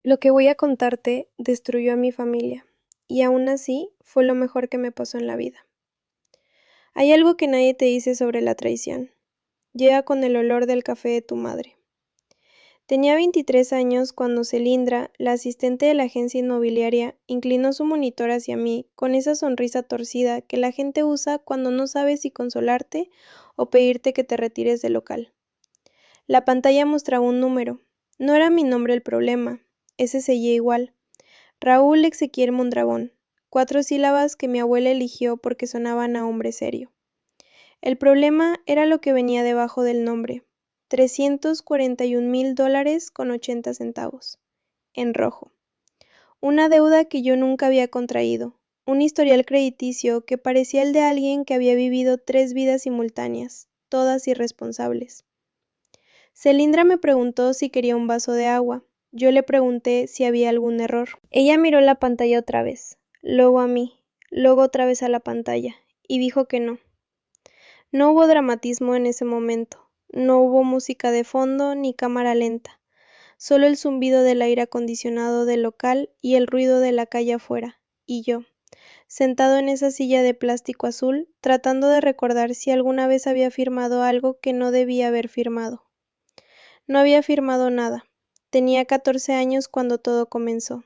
Lo que voy a contarte destruyó a mi familia, y aún así fue lo mejor que me pasó en la vida. Hay algo que nadie te dice sobre la traición. Llega con el olor del café de tu madre. Tenía 23 años cuando Celindra, la asistente de la agencia inmobiliaria, inclinó su monitor hacia mí con esa sonrisa torcida que la gente usa cuando no sabe si consolarte o pedirte que te retires del local. La pantalla mostraba un número. No era mi nombre el problema, ese seguía igual. Raúl Ezequiel Mondragón, 4 sílabas que mi abuela eligió porque sonaban a hombre serio. El problema era lo que venía debajo del nombre, $341,000 con 80 centavos, en rojo. Una deuda que yo nunca había contraído, un historial crediticio que parecía el de alguien que había vivido 3 vidas simultáneas, todas irresponsables. Celindra me preguntó si quería un vaso de agua. Yo le pregunté si había algún error. Ella miró la pantalla otra vez, luego a mí, luego otra vez a la pantalla, y dijo que no. No hubo dramatismo en ese momento, no hubo música de fondo ni cámara lenta, solo el zumbido del aire acondicionado del local y el ruido de la calle afuera, y yo, sentado en esa silla de plástico azul, tratando de recordar si alguna vez había firmado algo que no debía haber firmado. No había firmado nada. Tenía 14 años cuando todo comenzó.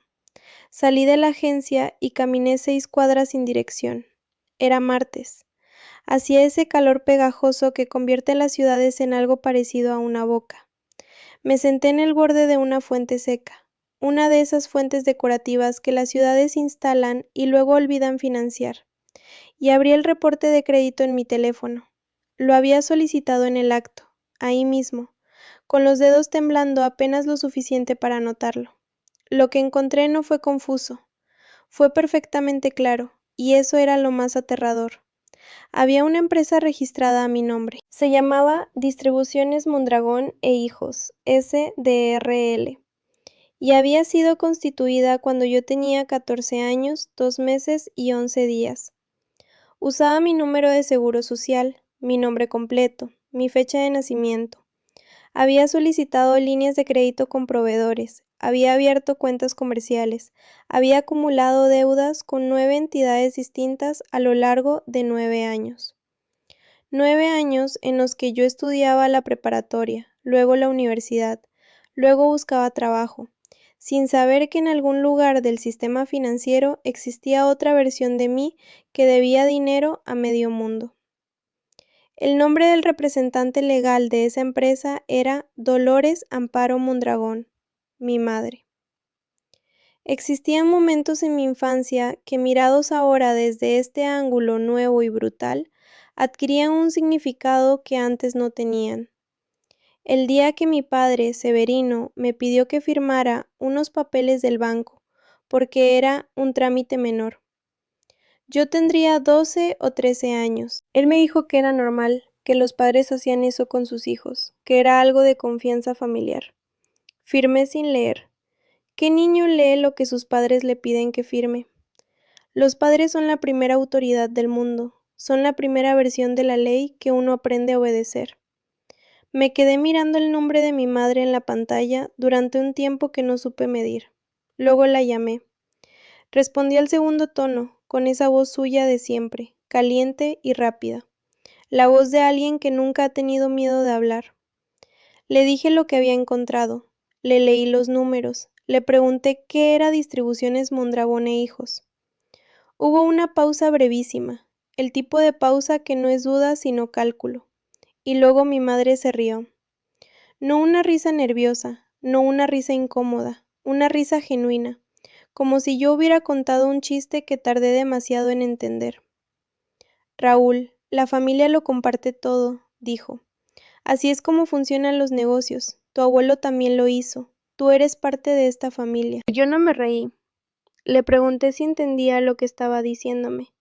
Salí de la agencia y caminé 6 cuadras sin dirección. Era martes. Hacía ese calor pegajoso que convierte las ciudades en algo parecido a una boca. Me senté en el borde de una fuente seca, una de esas fuentes decorativas que las ciudades instalan y luego olvidan financiar, y abrí el reporte de crédito en mi teléfono. Lo había solicitado en el acto, ahí mismo, con los dedos temblando apenas lo suficiente para anotarlo. Lo que encontré no fue confuso, fue perfectamente claro, y eso era lo más aterrador. Había una empresa registrada a mi nombre. Se llamaba Distribuciones Mondragón e Hijos, SDRL, y había sido constituida cuando yo tenía 14 años, 2 meses y 11 días. Usaba mi número de seguro social, mi nombre completo, mi fecha de nacimiento. Había solicitado líneas de crédito con proveedores, había abierto cuentas comerciales, había acumulado deudas con 9 entidades distintas a lo largo de 9 años. 9 años en los que yo estudiaba la preparatoria, luego la universidad, luego buscaba trabajo, sin saber que en algún lugar del sistema financiero existía otra versión de mí que debía dinero a medio mundo. El nombre del representante legal de esa empresa era Dolores Amparo Mondragón, mi madre. Existían momentos en mi infancia que, mirados ahora desde este ángulo nuevo y brutal, adquirían un significado que antes no tenían. El día que mi padre, Severino, me pidió que firmara unos papeles del banco, porque era un trámite menor. Yo tendría 12 o 13 años. Él me dijo que era normal, que los padres hacían eso con sus hijos, que era algo de confianza familiar. Firmé sin leer. ¿Qué niño lee lo que sus padres le piden que firme? Los padres son la primera autoridad del mundo, son la primera versión de la ley que uno aprende a obedecer. Me quedé mirando el nombre de mi madre en la pantalla durante un tiempo que no supe medir. Luego la llamé. Respondí al segundo tono, con esa voz suya de siempre, caliente y rápida. La voz de alguien que nunca ha tenido miedo de hablar. Le dije lo que había encontrado. Le leí los números. Le pregunté qué era Distribuciones Mondragón e Hijos. Hubo una pausa brevísima, el tipo de pausa que no es duda sino cálculo. Y luego mi madre se rió. No una risa nerviosa, no una risa incómoda, una risa genuina, como si yo hubiera contado un chiste que tardé demasiado en entender. Raúl, la familia lo comparte todo, dijo. Así es como funcionan los negocios. Tu abuelo también lo hizo. Tú eres parte de esta familia. Yo no me reí. Le pregunté si entendía lo que estaba diciéndome.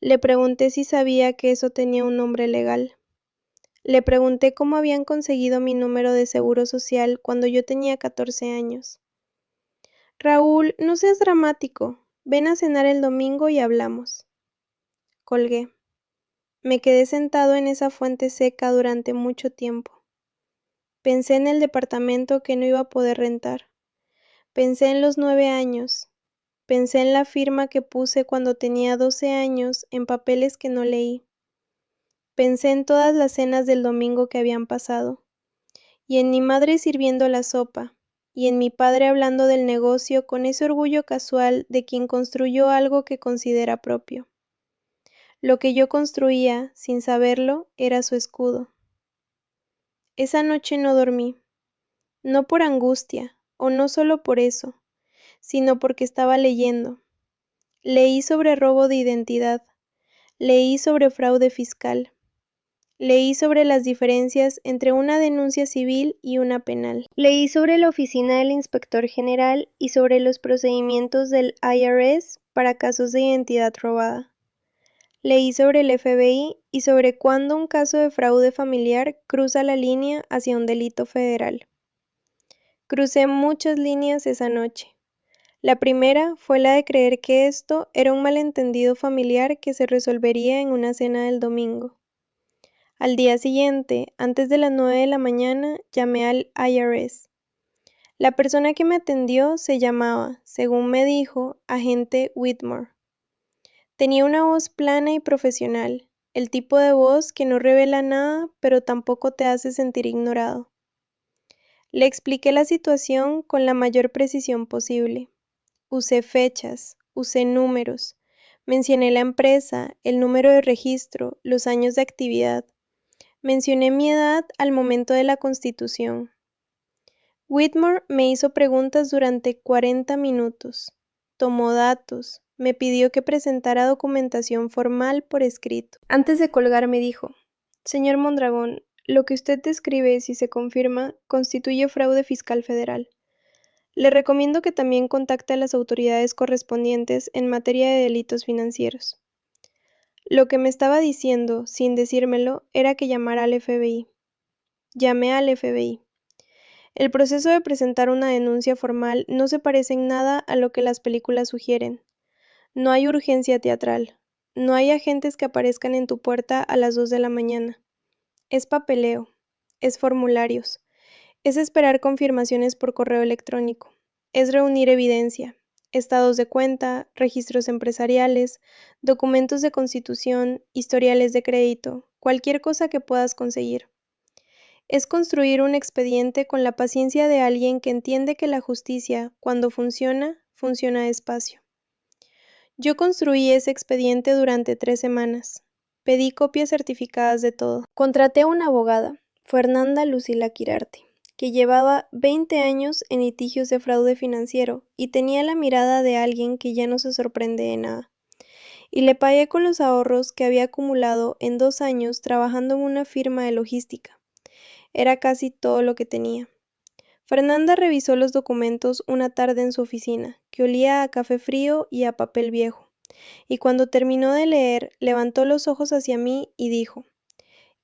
Le pregunté si sabía que eso tenía un nombre legal. Le pregunté cómo habían conseguido mi número de seguro social cuando yo tenía 14 años. Raúl, no seas dramático. Ven a cenar el domingo y hablamos. Colgué. Me quedé sentado en esa fuente seca durante mucho tiempo. Pensé en el departamento que no iba a poder rentar. Pensé en los 9 años. Pensé en la firma que puse cuando tenía 12 años en papeles que no leí. Pensé en todas las cenas del domingo que habían pasado, y en mi madre sirviendo la sopa, y en mi padre hablando del negocio con ese orgullo casual de quien construyó algo que considera propio. Lo que yo construía, sin saberlo, era su escudo. Esa noche no dormí, no por angustia, o no solo por eso, sino porque estaba leyendo. Leí sobre robo de identidad, leí sobre fraude fiscal, leí sobre las diferencias entre una denuncia civil y una penal. Leí sobre la oficina del inspector general y sobre los procedimientos del IRS para casos de identidad robada. Leí sobre el FBI y sobre cuándo un caso de fraude familiar cruza la línea hacia un delito federal. Crucé muchas líneas esa noche. La primera fue la de creer que esto era un malentendido familiar que se resolvería en una cena del domingo. Al día siguiente, antes de las 9 de la mañana, llamé al IRS. La persona que me atendió se llamaba, según me dijo, agente Whitmore. Tenía una voz plana y profesional, el tipo de voz que no revela nada, pero tampoco te hace sentir ignorado. Le expliqué la situación con la mayor precisión posible. Usé fechas, usé números, mencioné la empresa, el número de registro, los años de actividad. Mencioné mi edad al momento de la constitución. Whitmore me hizo preguntas durante 40 minutos. Tomó datos. Me pidió que presentara documentación formal por escrito. Antes de colgar me dijo, señor Mondragón, lo que usted describe, si se confirma, constituye fraude fiscal federal. Le recomiendo que también contacte a las autoridades correspondientes en materia de delitos financieros. Lo que me estaba diciendo, sin decírmelo, era que llamara al FBI. Llamé al FBI. El proceso de presentar una denuncia formal no se parece en nada a lo que las películas sugieren. No hay urgencia teatral. No hay agentes que aparezcan en tu puerta a las 2 de la mañana. Es papeleo. Es formularios. Es esperar confirmaciones por correo electrónico. Es reunir evidencia. Estados de cuenta, registros empresariales, documentos de constitución, historiales de crédito, cualquier cosa que puedas conseguir. Es construir un expediente con la paciencia de alguien que entiende que la justicia, cuando funciona, funciona despacio. Yo construí ese expediente durante 3 semanas. Pedí copias certificadas de todo. Contraté a una abogada, Fernanda Lucila Quirarte, que llevaba 20 años en litigios de fraude financiero y tenía la mirada de alguien que ya no se sorprende de nada. Y le pagué con los ahorros que había acumulado en 2 años trabajando en una firma de logística. Era casi todo lo que tenía. Fernanda revisó los documentos una tarde en su oficina, que olía a café frío y a papel viejo, y cuando terminó de leer, levantó los ojos hacia mí y dijo,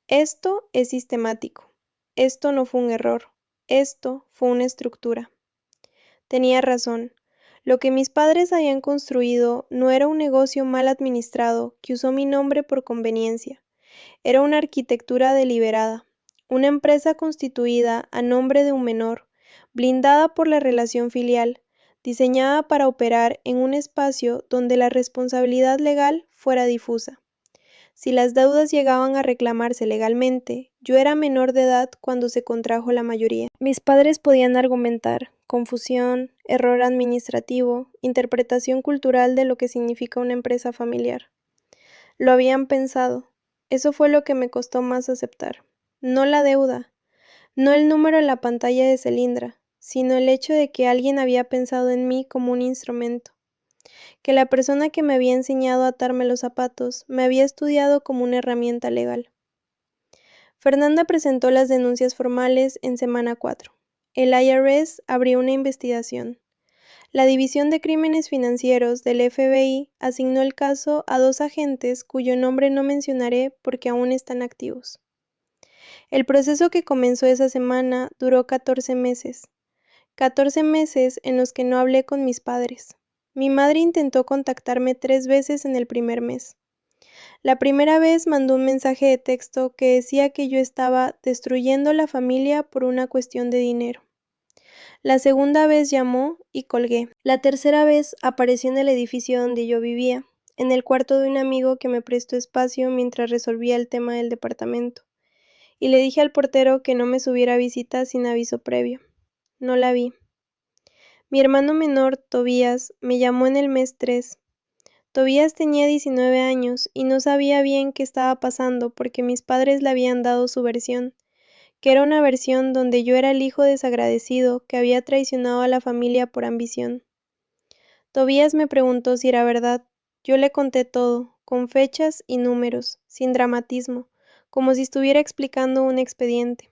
esto es sistemático, esto no fue un error, esto fue una estructura. Tenía razón, lo que mis padres habían construido no era un negocio mal administrado que usó mi nombre por conveniencia, era una arquitectura deliberada, una empresa constituida a nombre de un menor, blindada por la relación filial, diseñada para operar en un espacio donde la responsabilidad legal fuera difusa. Si las deudas llegaban a reclamarse legalmente, yo era menor de edad cuando se contrajo la mayoría. Mis padres podían argumentar confusión, error administrativo, interpretación cultural de lo que significa una empresa familiar. Lo habían pensado. Eso fue lo que me costó más aceptar. No la deuda, no el número en la pantalla de Celindra, sino el hecho de que alguien había pensado en mí como un instrumento, que la persona que me había enseñado a atarme los zapatos me había estudiado como una herramienta legal. Fernanda presentó las denuncias formales en semana 4. El IRS abrió una investigación. La División de Crímenes Financieros del FBI asignó el caso a 2 agentes cuyo nombre no mencionaré porque aún están activos. El proceso que comenzó esa semana duró 14 meses. 14 meses en los que no hablé con mis padres. Mi madre intentó contactarme 3 veces en el primer mes. La primera vez mandó un mensaje de texto que decía que yo estaba destruyendo la familia por una cuestión de dinero. La segunda vez llamó y colgué. La tercera vez apareció en el edificio donde yo vivía, en el cuarto de un amigo que me prestó espacio mientras resolvía el tema del departamento, y le dije al portero que no me subiera a visita sin aviso previo. No la vi. Mi hermano menor, Tobías, me llamó en el mes 3. Tobías tenía 19 años y no sabía bien qué estaba pasando porque mis padres le habían dado su versión, que era una versión donde yo era el hijo desagradecido que había traicionado a la familia por ambición. Tobías me preguntó si era verdad. Yo le conté todo, con fechas y números, sin dramatismo, como si estuviera explicando un expediente.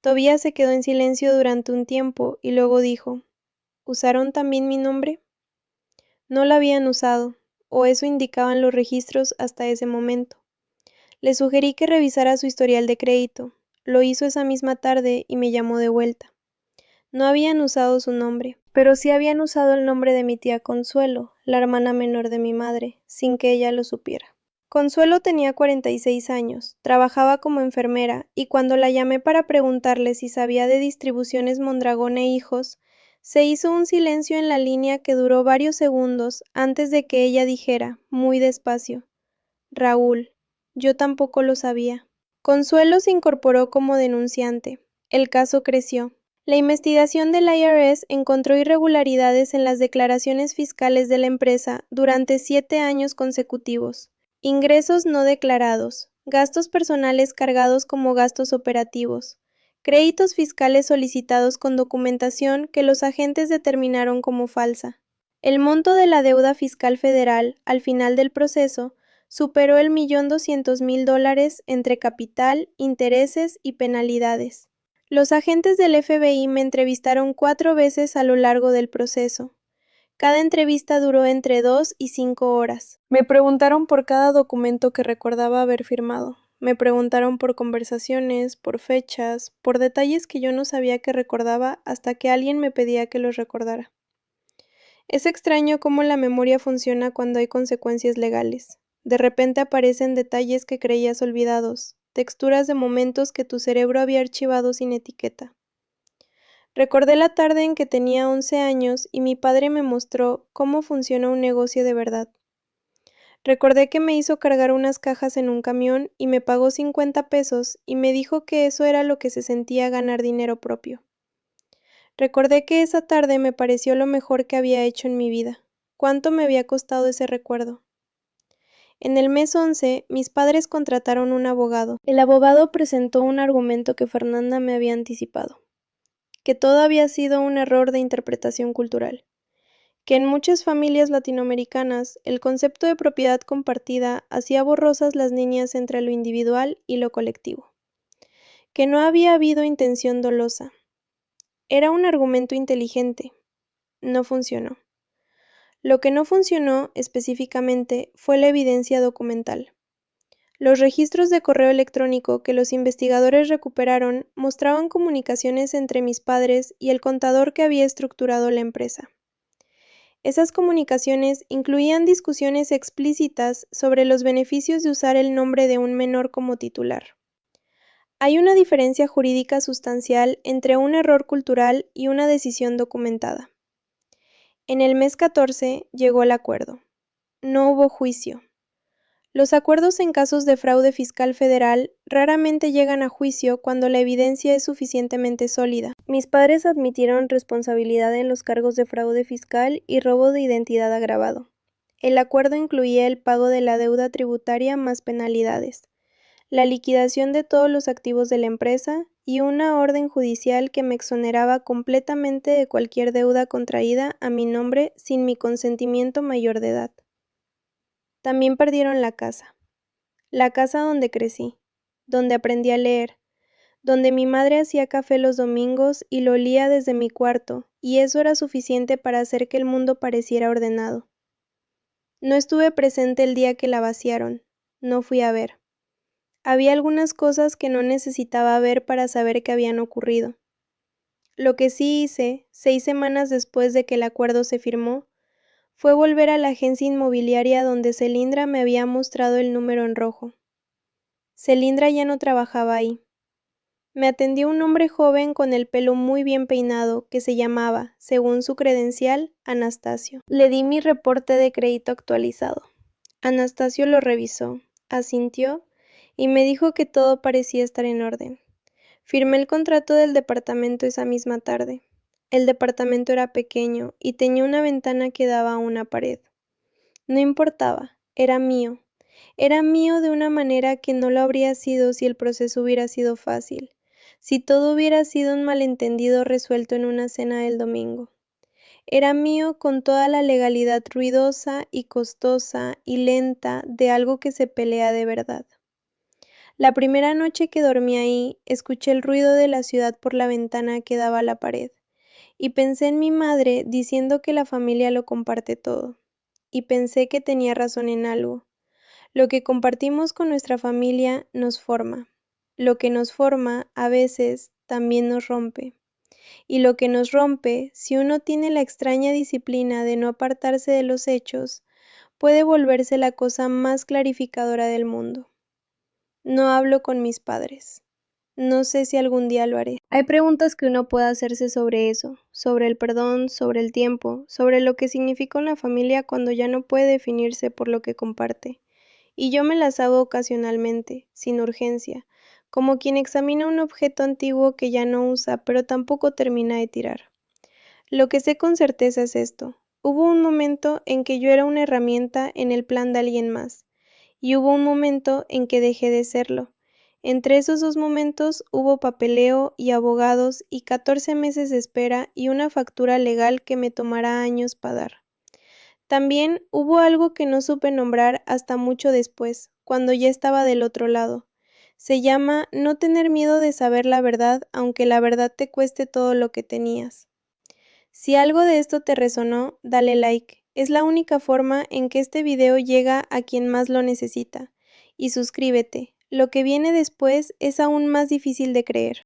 Tobías se quedó en silencio durante un tiempo y luego dijo: ¿Usaron también mi nombre? No lo habían usado, o eso indicaban los registros hasta ese momento. Le sugerí que revisara su historial de crédito. Lo hizo esa misma tarde y me llamó de vuelta. No habían usado su nombre, pero sí habían usado el nombre de mi tía Consuelo, la hermana menor de mi madre, sin que ella lo supiera. Consuelo tenía 46 años, trabajaba como enfermera, y cuando la llamé para preguntarle si sabía de Distribuciones Mondragón e Hijos, se hizo un silencio en la línea que duró varios segundos antes de que ella dijera, muy despacio: Raúl, yo tampoco lo sabía. Consuelo se incorporó como denunciante. El caso creció. La investigación del IRS encontró irregularidades en las declaraciones fiscales de la empresa durante 7 años consecutivos. Ingresos no declarados, gastos personales cargados como gastos operativos, créditos fiscales solicitados con documentación que los agentes determinaron como falsa. El monto de la deuda fiscal federal, al final del proceso, superó el $1.200.000 entre capital, intereses y penalidades. Los agentes del FBI me entrevistaron 4 veces a lo largo del proceso. Cada entrevista duró entre 2 y 5 horas. Me preguntaron por cada documento que recordaba haber firmado. Me preguntaron por conversaciones, por fechas, por detalles que yo no sabía que recordaba hasta que alguien me pedía que los recordara. Es extraño cómo la memoria funciona cuando hay consecuencias legales. De repente aparecen detalles que creías olvidados, texturas de momentos que tu cerebro había archivado sin etiqueta. Recordé la tarde en que tenía 11 años y mi padre me mostró cómo funciona un negocio de verdad. Recordé que me hizo cargar unas cajas en un camión y me pagó 50 pesos y me dijo que eso era lo que se sentía ganar dinero propio. Recordé que esa tarde me pareció lo mejor que había hecho en mi vida. ¿Cuánto me había costado ese recuerdo? En el mes 11, mis padres contrataron un abogado. El abogado presentó un argumento que Fernanda me había anticipado: que todo había sido un error de interpretación cultural, que en muchas familias latinoamericanas el concepto de propiedad compartida hacía borrosas las líneas entre lo individual y lo colectivo, que no había habido intención dolosa. Era un argumento inteligente. No funcionó. Lo que no funcionó, específicamente, fue la evidencia documental. Los registros de correo electrónico que los investigadores recuperaron mostraban comunicaciones entre mis padres y el contador que había estructurado la empresa. Esas comunicaciones incluían discusiones explícitas sobre los beneficios de usar el nombre de un menor como titular. Hay una diferencia jurídica sustancial entre un error cultural y una decisión documentada. En el mes 14 llegó el acuerdo. No hubo juicio. Los acuerdos en casos de fraude fiscal federal raramente llegan a juicio cuando la evidencia es suficientemente sólida. Mis padres admitieron responsabilidad en los cargos de fraude fiscal y robo de identidad agravado. El acuerdo incluía el pago de la deuda tributaria más penalidades, la liquidación de todos los activos de la empresa y una orden judicial que me exoneraba completamente de cualquier deuda contraída a mi nombre sin mi consentimiento mayor de edad. También perdieron la casa donde crecí, donde aprendí a leer, donde mi madre hacía café los domingos y lo olía desde mi cuarto, y eso era suficiente para hacer que el mundo pareciera ordenado. No estuve presente el día que la vaciaron, no fui a ver. Había algunas cosas que no necesitaba ver para saber que habían ocurrido. Lo que sí hice, 6 semanas después de que el acuerdo se firmó, fue volver a la agencia inmobiliaria donde Celindra me había mostrado el número en rojo. Celindra ya no trabajaba ahí. Me atendió un hombre joven con el pelo muy bien peinado que se llamaba, según su credencial, Anastasio. Le di mi reporte de crédito actualizado. Anastasio lo revisó, asintió y me dijo que todo parecía estar en orden. Firmé el contrato del departamento esa misma tarde. El departamento era pequeño y tenía una ventana que daba a una pared. No importaba, era mío. Era mío de una manera que no lo habría sido si el proceso hubiera sido fácil, si todo hubiera sido un malentendido resuelto en una cena del domingo. Era mío con toda la legalidad ruidosa y costosa y lenta de algo que se pelea de verdad. La primera noche que dormí ahí, escuché el ruido de la ciudad por la ventana que daba a la pared, y pensé en mi madre diciendo que la familia lo comparte todo, y pensé que tenía razón en algo. Lo que compartimos con nuestra familia nos forma. Lo que nos forma, a veces, también nos rompe. Y lo que nos rompe, si uno tiene la extraña disciplina de no apartarse de los hechos, puede volverse la cosa más clarificadora del mundo. No hablo con mis padres. No sé si algún día lo haré. Hay preguntas que uno puede hacerse sobre eso, sobre el perdón, sobre el tiempo, sobre lo que significa una familia cuando ya no puede definirse por lo que comparte. Y yo me las hago ocasionalmente, sin urgencia, como quien examina un objeto antiguo que ya no usa, pero tampoco termina de tirar. Lo que sé con certeza es esto: hubo un momento en que yo era una herramienta en el plan de alguien más, y hubo un momento en que dejé de serlo. Entre esos dos momentos hubo papeleo y abogados y 14 meses de espera y una factura legal que me tomará años pagar. También hubo algo que no supe nombrar hasta mucho después, cuando ya estaba del otro lado. Se llama no tener miedo de saber la verdad, aunque la verdad te cueste todo lo que tenías. Si algo de esto te resonó, dale like. Es la única forma en que este video llega a quien más lo necesita. Y suscríbete. Lo que viene después es aún más difícil de creer.